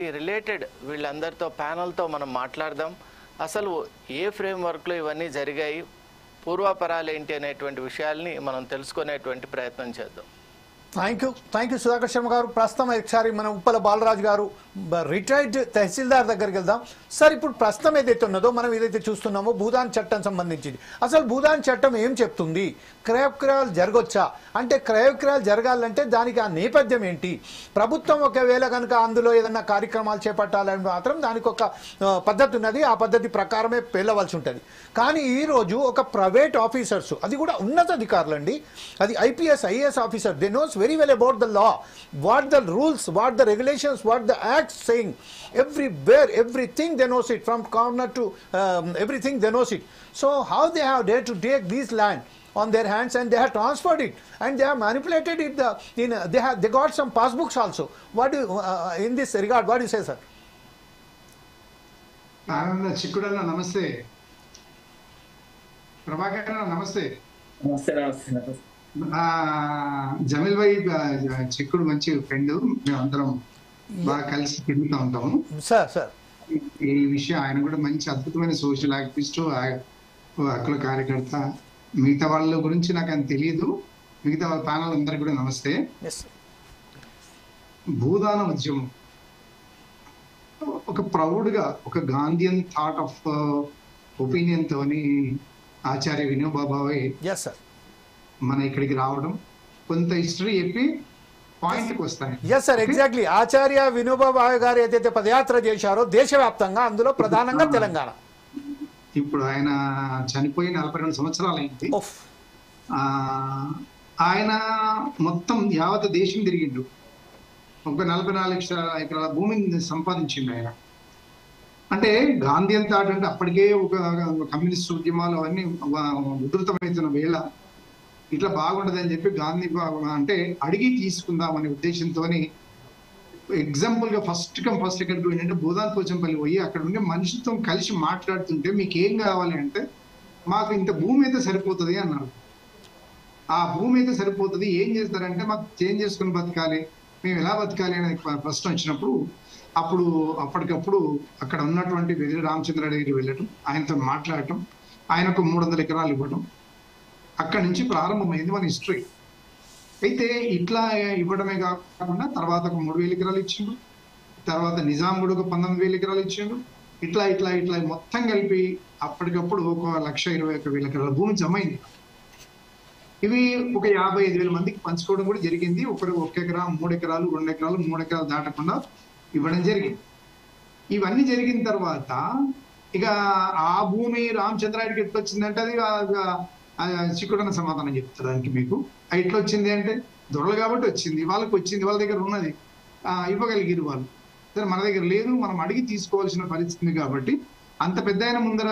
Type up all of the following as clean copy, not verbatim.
Related వీళ్ళందరితో ప్యానల్తో మనం మాట్లాడదాం. అసలు ఏ ఫ్రేమ్వర్క్లో ఇవన్నీ జరిగాయి, పూర్వాపరాలు ఏంటి అనేటువంటి విషయాల్ని మనం తెలుసుకునేటువంటి ప్రయత్నం చేద్దాం. థ్యాంక్ యూ సుధాకర్ శర్మ గారు. ప్రస్తుతం ఒకసారి మనం ఉప్పల బాలరాజు గారు రిటైర్డ్ తహసీల్దార్ దగ్గరికి వెళ్దాం. సార్, ఇప్పుడు ప్రస్తుతం ఏదైతే ఉన్నదో మనం ఏదైతే చూస్తున్నామో భూదాన్ చట్టం సంబంధించింది. అసలు భూదాన్ చట్టం ఏం చెప్తుంది? క్రయ విక్రయాలు జరగొచ్చా? అంటే క్రయ విక్రయాలు జరగాలంటే దానికి ఆ నేపథ్యం ఏంటి? ప్రభుత్వం ఒకవేళ కనుక అందులో ఏదైనా కార్యక్రమాలు చేపట్టాలని మాత్రం దానికి ఒక పద్ధతి ఉన్నది, ఆ పద్ధతి ప్రకారమే వెళ్ళవలసి ఉంటుంది. కానీ ఈరోజు ఒక ప్రైవేట్ ఆఫీసర్స్, అది కూడా ఉన్నతాధికారులు అండి, అది IPS IAS officer, they knows very well about the law, what the rules, what the regulations, what the acts saying, everywhere, everything they knows it, from corner to everything they knows it. So how they have dared to take this land on their hands and they have transferred it and they have manipulated it, they got some passbooks also. What do you, in this regard, what do you say, sir? Ananda Chikudana, namaste. Prabhakar, namaste. నమస్తే. జమీల్ భాయ్ చిక్కుడు మంచి friend, మేమందరం బాగా కలిసి తిరుగుతూ ఉంటాము. ఈ విషయం ఆయన కూడా మంచి అద్భుతమైన సోషల్ యాక్టివిస్ట్, హక్కుల కార్యకర్త. మిగతా వాళ్ళ గురించి నాకు అని తెలియదు. మిగతా వాళ్ళ ప్యానల్ అందరికి కూడా నమస్తే. భూదాన ఉద్యమం ఒక ప్రౌడ్గా, ఒక గాంధీయన్ థాట్ ఆఫ్ ఒపీనియన్ తోని ఆచార్య వినోబా భావే మన ఇక్కడికి రావడం, కొంత హిస్టరీ చెప్పి పాయింట్కి వస్తాయి. Yes sir, exactly. Acharya Vinoba Bhave garu ఏదైతే పదయాత్ర చేశారో దేశవ్యాప్తంగా, అందులో ప్రధానంగా తెలంగాణ. ఇప్పుడు ఆయన చనిపోయి 42 సంవత్సరాలు అయింది. ఆయన మొత్తం యావత్ దేశం తిరిగిండు. ఒక 44 లక్షల ఎకరాల భూమిని సంపాదించిండు ఆయన. అంటే గాంధీయన్ థాట్ అంటే అప్పటికే ఒక కమ్యూనిస్ట్ ఉద్యమాలు అవన్నీ ఉధృతమవుతున్న వేళ ఇట్లా బాగుండదని చెప్పి గాంధీ అంటే అడిగి తీసుకుందామనే ఉద్దేశంతో ఎగ్జాంపుల్ గా ఫస్ట్ ఎక్కడికి ఏంటంటే భూదాన్ పోచంపల్లి పోయి అక్కడ ఉండే మనిషితో కలిసి మాట్లాడుతుంటే మీకు ఏం కావాలి అంటే, మాకు ఇంత భూమి అయితే సరిపోతుంది అన్నారు. ఆ భూమి అయితే సరిపోతుంది, ఏం చేస్తారంటే మాకు చేంజ్ చేసుకుని బతకాలి, మేము ఎలా బతకాలి అనే ప్రశ్న వచ్చినప్పుడు అప్పటికప్పుడు అక్కడ ఉన్నటువంటి వెల్లి రామచంద్రారెడ్డి వెళ్ళటం, ఆయనతో మాట్లాడటం, ఆయనకు 300 ఎకరాలు ఇవ్వడం, అక్కడి నుంచి ప్రారంభమైంది మన హిస్టరీ. అయితే ఇట్లా ఇవ్వడమే కాకుండా తర్వాత ఒక 3000 ఎకరాలు ఇచ్చిండు, తర్వాత నిజాం కూడా ఒక 19,000 ఎకరాలు ఇచ్చిండు. ఇట్లా ఇట్లా ఇట్లా మొత్తం కలిపి అప్పటికప్పుడు ఒక 1,21,000 ఎకరాల భూమి జమైంది. ఇవి ఒక 55,000 మందికి పంచుకోవడం కూడా జరిగింది. ఒకరు 1 ఎకరా, 3 ఎకరాలు, 2 ఎకరాలు, 3 ఎకరాలు దాటకుండా ఇవ్వడం జరిగింది. ఇవన్నీ జరిగిన తర్వాత ఇక ఆ భూమి రామచంద్రారెడ్డికి ఎట్లా వచ్చిందంటే అది చిక్కుడన్న సమాధానం చెప్తారు దానికి. మీకు ఎట్లా వచ్చింది అంటే దొరలు కాబట్టి వచ్చింది, వాళ్ళకి వచ్చింది, వాళ్ళ దగ్గర ఉన్నది, ఇవ్వగలిగిరు వాళ్ళు. సరే, మన దగ్గర లేదు, మనం అడిగి తీసుకోవాల్సిన పరిస్థితి కాబట్టి అంత పెద్ద ఆయన ముందర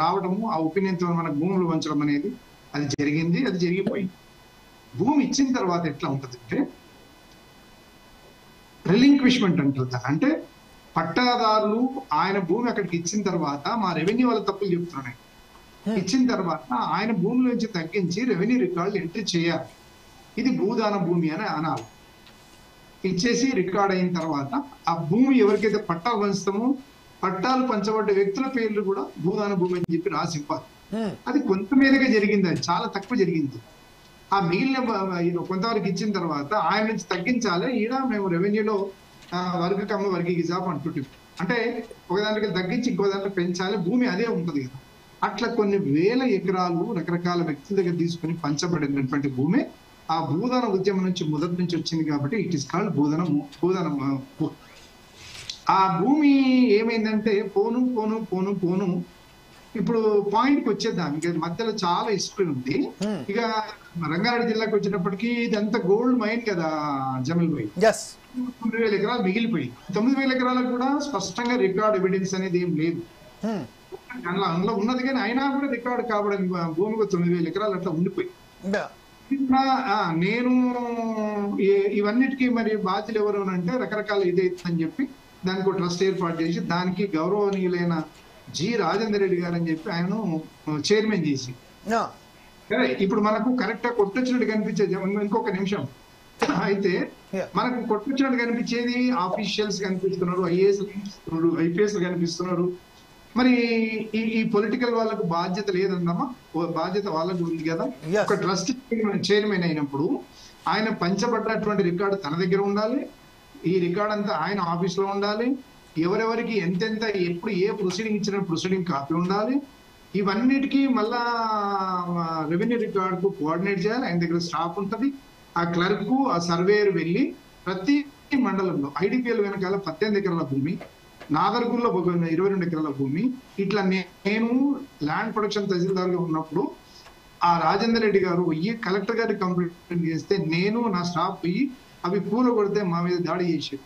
రావడము, ఆ ఒపీనియన్తో మనకు భూములు పంచడం అనేది అది జరిగింది. అది జరిగిపోయింది. భూమి ఇచ్చిన తర్వాత ఎట్లా ఉంటుందంటే రిలింక్విష్మెంట్ అంటారు. అంటే పట్టాదారులు ఆయన భూమి అక్కడికి ఇచ్చిన తర్వాత మా రెవెన్యూ వాళ్ళ తప్పులు చెప్తున్నాయి. ఇచ్చిన తర్వాత ఆయన భూమి నుంచి తగ్గించి రెవెన్యూ రికార్డులు ఎంట్రీ చేయాలి. ఇది భూదాన భూమి అని అనాలి. ఇచ్చేసి రికార్డ్ అయిన తర్వాత ఆ భూమి ఎవరికైతే పట్టాలు పంచుతామో పట్టాలు పంచబడ్డ వ్యక్తుల పేర్లు కూడా భూదాన భూమి అని చెప్పి రాసి ఇవ్వాలి. అది కొంతమేరగా జరిగింది, అది చాలా తక్కువ జరిగింది. ఆ మిగిలిన కొంతవరకు ఇచ్చిన తర్వాత ఆయన నుంచి తగ్గించాలి. ఈడ మేము రెవెన్యూలో వర్గకి హిజాబ్ అంటుంటాం. అంటే ఒకదానికి తగ్గించి ఇంకో దాంట్లో పెంచాలి, భూమి అదే ఉంటుంది కదా. అట్లా కొన్ని వేల ఎకరాలు రకరకాల వ్యక్తుల దగ్గర తీసుకుని పంచబడినటువంటి భూమి ఆ భూదాన ఉద్యమం నుంచి మొదటి నుంచి వచ్చింది కాబట్టి ఇట్ ఇస్ కాల్డ్ భూదానం. ఆ భూమి ఏమైందంటే పోను పోను పోను పోను ఇప్పుడు పాయింట్కి వచ్చేద్దాం. ఇక మధ్యలో చాలా హిస్టరీ ఉంది. ఇక రంగారెడ్డి జిల్లాకి వచ్చేటప్పటికి ఇదంతా గోల్డ్ మైన్ కదా జమీల్ భాయ్. 9,000 ఎకరాలు మిగిలిపోయి 9,000 ఎకరాలకు కూడా స్పష్టంగా రికార్డ్ ఎవిడెన్స్ అనేది ఏం లేదు. అందులో ఉన్నది కానీ అయినా కూడా రికార్డు కాబడని భూమికి 9,000 ఎకరాలు అట్లా ఉండిపోయి. నేను ఇవన్నిటికీ మరి బాధ్యులు ఎవరు అంటే రకరకాల ఇదైతుందని చెప్పి దానికి ఒక ట్రస్ట్ ఏర్పాటు చేసి దానికి గౌరవనీయులైన జి రాజేందర్ రెడ్డి గారు అని చెప్పి ఆయన చైర్మన్ చేసి, ఇప్పుడు మనకు కరెక్ట్ గా కొట్టొచ్చినట్టు కనిపించేది. ఇంకొక నిమిషం, అయితే మనకు కొట్టుకొచ్చినట్టు కనిపించేది ఆఫీషియల్స్ కనిపిస్తున్నారు, ఐఏఎస్ కనిపిస్తున్నారు, ఐపీఎస్ కనిపిస్తున్నారు. మరి ఈ పొలిటికల్ వాళ్ళకు బాధ్యత లేదన్నమా? బాధ్యత వాళ్ళకు ఉంది కదా. ఒక ట్రస్ట్ చైర్మన్ అయినప్పుడు ఆయన పంచబడ్డటువంటి రికార్డు తన దగ్గర ఉండాలి. ఈ రికార్డ్ అంతా ఆయన ఆఫీస్ లో ఉండాలి. ఎవరెవరికి ఎంతెంత ఎప్పుడు ఏ ప్రొసీడింగ్ ఇచ్చిన ప్రొసీడింగ్ కాపీ ఉండాలి. ఇవన్నిటికీ మళ్ళా రెవెన్యూ రికార్డ్ కు కోఆర్డినేట్ చేయాలి. ఆయన దగ్గర స్టాఫ్ ఉంటుంది. ఆ క్లర్క్ కు ఆ సర్వేయర్ వెళ్ళి ప్రతి మండలంలో ఐడిపిఎల్ వెనకాల 18 ఎకరాల భూమి, నాగర్గుల్లో 22 ఎకరాల భూమి, ఇట్లా నేను ల్యాండ్ ప్రొడక్షన్ తహసీల్దార్ గా ఉన్నప్పుడు ఆ రాజేందర్ రెడ్డి గారు పోయి కలెక్టర్ గారికి కంప్లైంట్ చేస్తే నేను నా స్టాఫ్ పోయి అవి కూల కొడితే మా మీద దాడి చేసి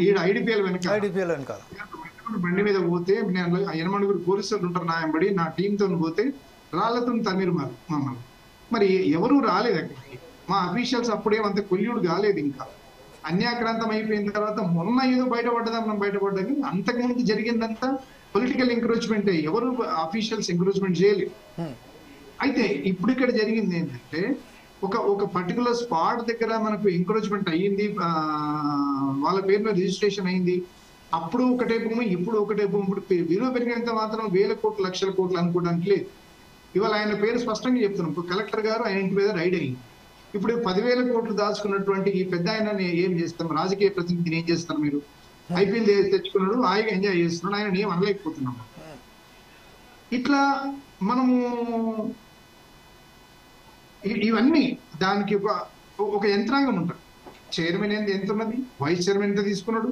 ఈడ ఐడిపిఎల్ వెనకాల బండి మీద పోతే నేను 8 పోలీసులు ఉంటారు నా వెంబడి, నా టీంతో పోతే రాళ్లతో తన్నీరు మమ్మల్ని. మరి ఎవరు రాలేదు అక్కడికి. మా అఫీషియల్స్ అప్పుడేమంత కొల్యూడు కాలేదు. ఇంకా అన్యాక్రాంతం అయిపోయిన తర్వాత మొన్న ఏదో బయటపడ్డదా మనం బయటపడ్డాక అంతకుముందు జరిగిందంతా పొలిటికల్ ఎంక్రోచ్మెంట్. ఎవరు అఫీషియల్స్ ఎంక్రోచ్మెంట్ చేయలేదు. అయితే ఇప్పుడు ఇక్కడ జరిగింది ఏంటంటే ఒక పర్టికులర్ స్పాట్ దగ్గర మనకు ఎంక్రోచ్మెంట్ అయ్యింది, వాళ్ళ పేరులో రిజిస్ట్రేషన్ అయింది. అప్పుడు ఒకటే భూమి, ఇప్పుడు ఒకటే భూమి. ఇప్పుడు విలువ పెరిగినంత మాత్రం 1000 కోట్లు 1,00,000 కోట్లు అనుకోవడానికి లేదు. ఇవాళ ఆయన పేరు స్పష్టంగా చెప్తున్నాం. కలెక్టర్ గారు ఆయన ఇంటి మీద రైడ్ అయ్యింది. ఇప్పుడు 10,000 కోట్లు దాచుకున్నటువంటి ఈ పెద్ద ఆయన ఏం చేస్తాం? రాజకీయ ప్రతినిధిని ఏం చేస్తారు మీరు? ఐపీఎల్ తెచ్చుకున్నాడు, హాయిగా ఎంజాయ్ చేస్తున్నాడు, ఆయన ఏం అనలేకపోతున్నాం. ఇట్లా మనము ఇవన్నీ దానికి ఒక యంత్రాంగం ఉంటుంది. చైర్మన్ ఎంత ఉన్నది, వైస్ చైర్మన్ ఎంత తీసుకున్నాడు,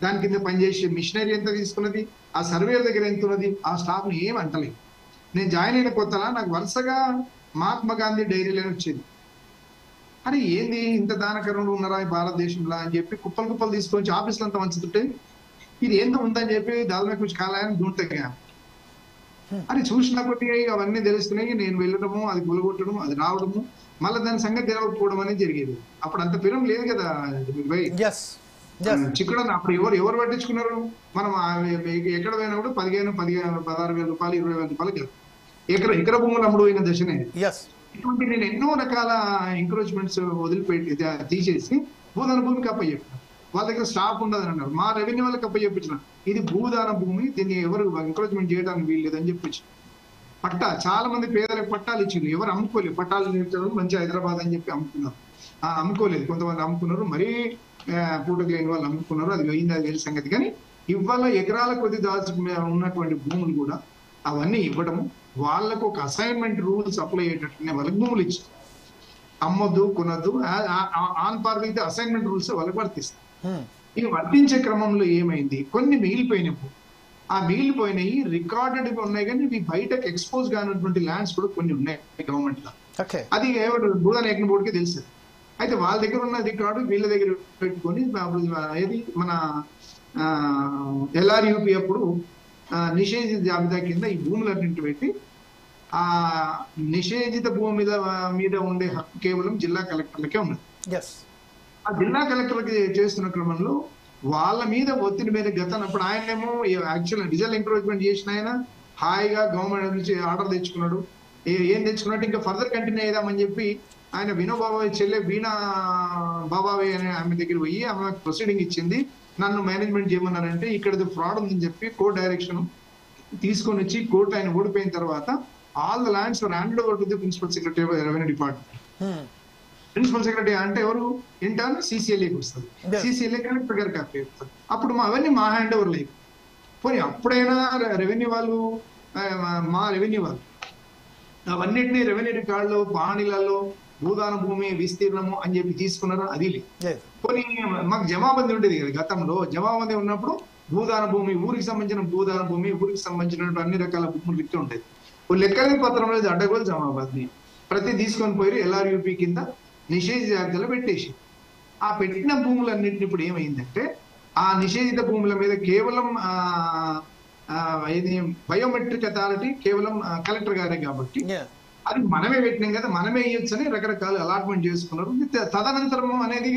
దాని కింద పనిచేసే మిషనరీ ఎంత తీసుకున్నది, ఆ సర్వేర్ దగ్గర ఎంత ఉన్నది, ఆ స్టాఫ్ ని ఏం అంటలేదు. నేను జాయిన్ అయిన కొత్తలా నాకు వరుసగా మహాత్మా గాంధీ డైరీలోనే వచ్చేది. అరే ఏంది ఇంత దానకరుణులు ఉన్నారా ఈ భారతదేశంలో అని చెప్పి కుప్పలు తీసుకొని ఆఫీసులు అంతా మంచుతుంటే ఇది ఏందో ఉందని చెప్పి దాదాపు కొంచెం కాలాయని దూంతగా అని చూసిన కొద్ది అవన్నీ తెలుస్తున్నాయి. నేను వెళ్ళడము, అది గులగొట్టడం, అది రావడము, మళ్ళీ దాని సంగతి తెలవకపోవడం అనేది జరిగేది. అప్పుడు అంత పిరం లేదు కదా చిక్కుడు. అప్పుడు ఎవరు పట్టించుకున్నారు? మనం ఎక్కడ పోయినా కూడా 16,000 రూపాయలు 20,000 రూపాయలు ఎకర భూములు అమ్ముడు పోయిన దశనే. ఇటువంటి నేను ఎన్నో రకాల ఎంక్రోచ్మెంట్స్ వదిలిపెట్టి తీసేసి భూదాన భూమికి అప్పచెప్పిన. వాళ్ళ దగ్గర స్టాఫ్ ఉండదని అన్నారు. మా రెవెన్యూ వాళ్ళకి అప్పచెప్పించిన ఇది భూదాన భూమి, దీన్ని ఎవరు ఎంక్రోచ్మెంట్ చేయడానికి వీల్లేదని చెప్పించి పట్టా చాలా మంది పేదలకు పట్టాలు ఇచ్చింది. ఎవరు అమ్ముకోలేదు. పట్టాలు మంచి హైదరాబాద్ అని చెప్పి అమ్ముకున్నారు. అమ్ముకోలేదు, కొంతమంది అమ్ముకున్నారు. మరీ పూటకు లేని వాళ్ళు అమ్ముకున్నారు. అది పోయింది, అది వేరే సంగతి. కానీ ఇవాళ ఎకరాల కొద్ది దాచు ఉన్నటువంటి భూములు కూడా అవన్నీ ఇవ్వడము, వాళ్ళకు ఒక అసైన్మెంట్ రూల్స్ అప్లై అయ్యేటట్టునే వాళ్ళకి భూములు ఇచ్చారు. అమ్మొద్దు, కొనొద్దు, ఆన్ పార్ అయితే అసైన్మెంట్ రూల్స్ వాళ్ళకి వర్తిస్తాయి. ఇవి వర్తించే క్రమంలో ఏమైంది, కొన్ని మిగిలిపోయినప్పుడు ఆ మిగిలిపోయినవి రికార్డెడ్ ఉన్నాయి, కానీ ఇవి బయటకు ఎక్స్పోజ్ కానటువంటి ల్యాండ్స్ కూడా కొన్ని ఉన్నాయి గవర్నమెంట్ లో. అది భూదాన్ ఏకన్ బోర్డుకే తెలుస్తుంది. అయితే వాళ్ళ దగ్గర ఉన్న రికార్డు వీళ్ళ దగ్గర పెట్టుకొని ఏది మన LRUP అప్పుడు నిషేధిత జాబితా కింద ఈ భూములన్నింటి పెట్టి ఆ నిషేధిత భూమి మీద ఉండే హక్కు కేవలం జిల్లా కలెక్టర్లకే ఉన్నది. ఆ జిల్లా కలెక్టర్లకి చేస్తున్న క్రమంలో వాళ్ళ మీద ఒత్తిడి మీద గతనప్పుడు ఆయనేమో యాక్చువల్ డీజిల్ ఎంకరేజ్మెంట్ చేసిన ఆయన హాయిగా గవర్నమెంట్ నుంచి ఆర్డర్ తెచ్చుకున్నాడు. ఏం తెచ్చుకున్నట్టు ఇంకా ఫర్దర్ కంటిన్యూ అయ్యామని చెప్పి ఆయన వినోబాబాయ్ చెల్లె వీణా బాబాయ్ అనే ఆమె దగ్గర పోయి ఆమె ప్రొసీడింగ్ ఇచ్చింది. నన్ను మేనేజ్మెంట్ చేయమన్నారంటే ఇక్కడ ఫ్రాడ్ ఉందని చెప్పి కోర్టు డైరెక్షన్ తీసుకొని వచ్చి కోర్టు ఆయన ఓడిపోయిన తర్వాత all the lands were handed over to the principal secretary revenue department. Principal secretary అంటే ఎవరు? ఇంటర్న్ CCLAకి వస్తుంది. CCLA కలెక్టర్ గారికి అప్పచెప్తుంది. అప్పుడు అవన్నీ మా హ్యాండ్ ఓవర్ లేదు. పోనీ అప్పుడైనా రెవెన్యూ వాళ్ళు మా రెవెన్యూ వాళ్ళు అవన్నిటినీ రెవెన్యూ రికార్డులో బాణీలలో భూదాన భూమి విస్తీర్ణము అని చెప్పి తీసుకున్నారు. అది లేదు. పోనీ మాకు జమాబందీ ఉండేది కదా గతంలో. జమాబందీ ఉన్నప్పుడు భూదాన భూమి, ఊరికి సంబంధించిన భూదాన భూమి, ఊరికి సంబంధించిన అన్ని రకాల భూములు లెక్క ఉంటాయి. లెక్కల పత్రం లేదు, అడ్డగోలు జమాబందీ ప్రతి తీసుకొని పోయి LRUP కింద నిషేధిత జాబితాలో పెట్టేసి ఆ పెట్టిన భూములన్నింటినీ ఇప్పుడు ఏమైందంటే ఆ నిషేధిత భూముల మీద కేవలం బయోమెట్రిక్ అథారిటీ కేవలం కలెక్టర్ గారే కాబట్టి అది మనమే పెట్టినాం కదా, మనమే ఇవ్వచ్చని రకరకాల అలాట్మెంట్ చేసుకున్నారు. తదనంతరం అనేది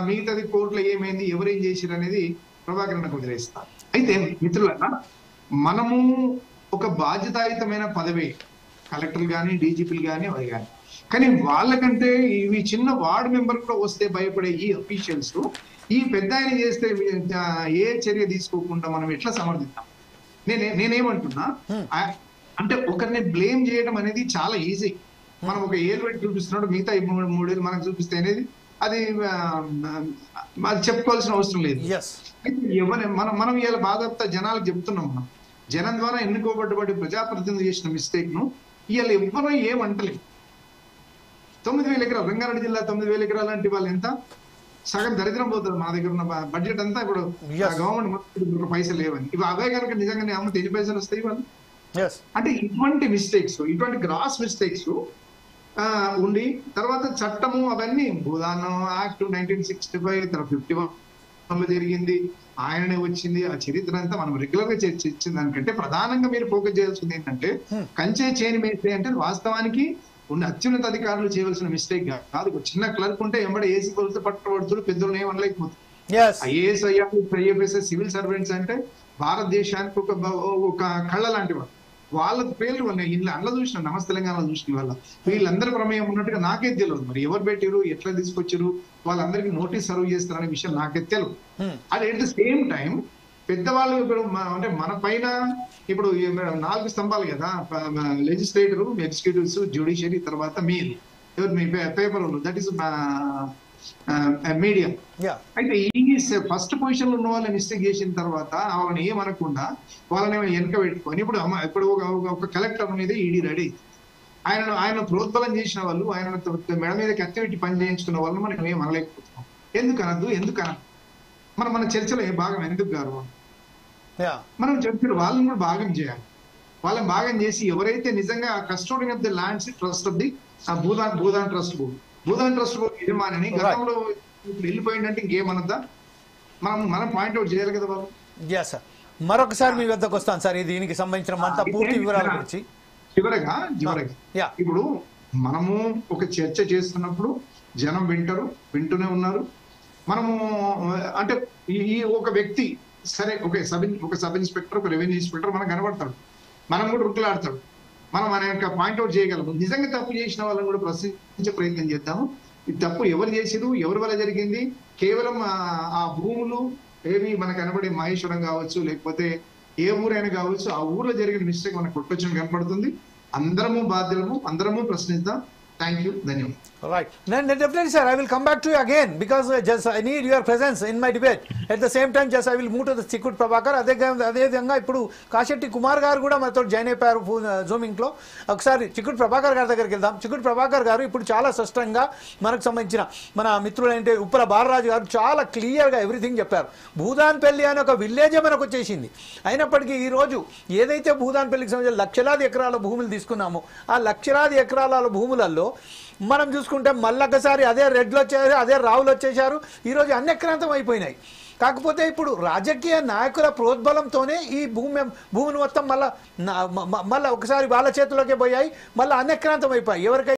మిగతాది కోర్టులో ఏమైంది, ఎవరేం చేశారు అనేది ప్రభాకరన్నకు వదిలేస్తారు. అయితే మిత్రులన్నా, మనము ఒక బాధ్యతాయుతమైన పదవి కలెక్టర్లు కానీ DGPలు కానీ అవి కానీ కానీ వాళ్ళకంటే ఇవి చిన్న వార్డు మెంబర్ కూడా వస్తే భయపడే ఈ అఫీషియల్స్ ఈ పెద్ద ఆయన చేస్తే ఏ చర్య తీసుకోకుండా మనం ఎట్లా సమర్థిద్దాం? నేనేమంటున్నా, అంటే ఒకరిని బ్లేమ్ చేయడం అనేది చాలా ఈజీ. మనం ఒక ఏళ్ళు పెట్టి చూపిస్తున్నాడు, మిగతా 3 ఏళ్ళు మనకు చూపిస్తే అనేది అది చెప్పుకోవాల్సిన అవసరం లేదు. ఎవరి మనం ఇలా బాధ జనాలకు చెప్తున్నాం. మనం జనం ద్వారా ఎన్నుకోబడ్డబడి ప్రజాప్రతినిధులు చేసిన మిస్టేక్ ను ఇవాళ ఎవరో ఏమంటలేదు. 9,000 ఎకరాలు రంగారెడ్డి జిల్లా 9,000 ఎకరాలు అంటే వాళ్ళు ఎంత సగం దరిద్రం పోతుంది. మా దగ్గర ఉన్న బడ్జెట్ అంతా ఇప్పుడు గవర్నమెంట్ మొత్తం పైసలు లేవని, ఇవి అవే కనుక నిజంగానే అమ్మితే ఎన్ని పైసలు వస్తాయి వాళ్ళు? అంటే ఇటువంటి మిస్టేక్స్, ఇటువంటి గ్రాస్ మిస్టేక్స్ ఉండి తర్వాత చట్టము అవన్నీ భూదానం యాక్ట్ 1965 51 జరిగింది, ఆయననే వచ్చింది. ఆ చరిత్ర అంతా మనం రెగ్యులర్ గా చర్చించిన దానికంటే ప్రధానంగా మీరు ఫోకస్ చేయాల్సింది ఏంటంటే కంచే చేని మేస్తే అంటే వాస్తవానికి ఉన్న అత్యున్నత అధికారులు చేయవలసిన మిస్టేక్ కాదు. ఒక చిన్న క్లర్క్ ఉంటే ఎంబడి ఏసీ కొలితే పట్టబడుతుడు, పెద్దలు ఏమనలేకపోతుంది. ఐఏఎస్ ఐఎఫ్ఎస్ సివిల్ సర్వెంట్స్ అంటే భారతదేశానికి ఒక కళ్ళ లాంటి వాళ్ళు. వాళ్ళ పేర్లు ఇట్లా అందులో చూసిన నమస్తే తెలంగాణలో చూసిన వాళ్ళ వీళ్ళందరి ప్రమేయం ఉన్నట్టుగా నాకే తెలియదు. మరి ఎవరు పెట్టారు, ఎట్లా తీసుకొచ్చారు, వాళ్ళందరికీ నోటీస్ సర్వ్ చేస్తారనే విషయం నాకే తెలియదు. అది ఎట్ ద సేమ్ టైం పెద్దవాళ్ళు ఇప్పుడు అంటే మన పైన ఇప్పుడు 4 స్తంభాలు కదా, లెజిస్లేటివ్, ఎగ్జిక్యూటివ్స్, జ్యుడిషియరీ, తర్వాత మీరు ఎవరు మీ పేపర్, దట్ ఈస్ మీడియా. అయితే ఈ ఫస్ట్ పొజిషన్ లో ఉన్న వాళ్ళని మిస్టేక్ చేసిన తర్వాత వాళ్ళని ఏమనకుండా వాళ్ళని వెనక పెట్టుకొని ఇప్పుడు ఒక కలెక్టర్ మీద ఈడీ రెడీ, ఆయన ప్రోద్బలం చేసిన వాళ్ళు, ఆయన మెడ మీద కత్తి పెట్టి పని చేయించుకున్న వాళ్ళని మనం ఏం అనలేకపోతున్నాం. ఎందుకనద్దు మన చర్చలో భాగం ఎందుకు గారు మనం చర్చలు వాళ్ళని కూడా భాగం చేయాలి. వాళ్ళని భాగం చేసి ఎవరైతే నిజంగా custodian of the lands trust of the Bhoodan trust board యజమానిని గతంలో వెళ్ళిపోయిందంటే ఇంకేమనద్దా? మనం పాయింట్అవుట్ చేయాలి కదా వాళ్ళు. మరొకసారి మీ వద్దకు వస్తాను సార్, దీనికి సంబంధించిన పూర్తి వివరాల గురించి. చివరగా ఇప్పుడు మనము ఒక చర్చ చేస్తున్నప్పుడు జనం వింటూనే ఉన్నారు. మనము అంటే ఈ ఒక వ్యక్తి సరే ఒక సబ్ ఇన్స్పెక్టర్, ఒక రెవెన్యూ ఇన్స్పెక్టర్ మనకు కనబడతాడు, మనం కూడా రుక్కులాడతాడు, మనం మన యొక్క పాయింట్అవుట్ చేయగలము. నిజంగా తప్పు చేసిన వాళ్ళని కూడా ప్రశ్నించే ప్రయత్నం చేద్దాము. ఈ తప్పు ఎవరు చేసిరు, ఎవరి వల్ల జరిగింది, కేవలం ఆ భూములు ఏవి మనకు కనబడే మహేశ్వరం కావచ్చు, లేకపోతే ఏ ఊరైనా కావచ్చు, ఆ ఊర్లో జరిగిన మిస్టేక్ మనకు కొట్టొచ్చిన కనపడుతుంది. అందరము బాధ్యులము, అందరము ప్రశ్నిద్దాం. Thank you. Dhanyavar. Right. Then definitely, sir, I will come back to you again because just I need your presence in my debate. At the same time, just I will move to the Chikut Prabhakar. అదే విధంగా ఇప్పుడు కాశెట్టి కుమార్ గారు కూడా మనతో join అయిపోయారు zooming లో. ఒకసారి చిక్కుడు ప్రభాకర్ గారి దగ్గరికి వెళ్దాం. చిక్కుడు ప్రభాకర్ గారు ఇప్పుడు చాలా స్పష్టంగా మనకు సంబంధించిన మన మిత్రులైన ఉప్పల బాలరాజు గారు చాలా క్లియర్గా ఎవ్రీథింగ్ చెప్పారు. భూదాన్పల్లి అనే ఒక విలేజే మనకు వచ్చేసింది. అయినప్పటికీ ఈరోజు ఏదైతే భూదాన్పల్లికి సంబంధించిన లక్షలాది ఎకరాల భూములు తీసుకున్నామో ఆ లక్షలాది ఎకరాల భూములలో మనం చూసుకుంటే మళ్ళొకసారి అదే రెడ్లు వచ్చేసారు, అదే రావులు వచ్చేసారు. ఈరోజు అన్యక్రాంతం అయిపోయినాయి. కాకపోతే ఇప్పుడు రాజకీయ నాయకుల ప్రోద్బలంతోనే ఈ భూమిని మొత్తం మళ్ళీ ఒకసారి వాళ్ళ చేతిలోకి పోయాయి, మళ్ళీ అన్యక్రాంతం అయిపోయాయి. ఎవరికైతే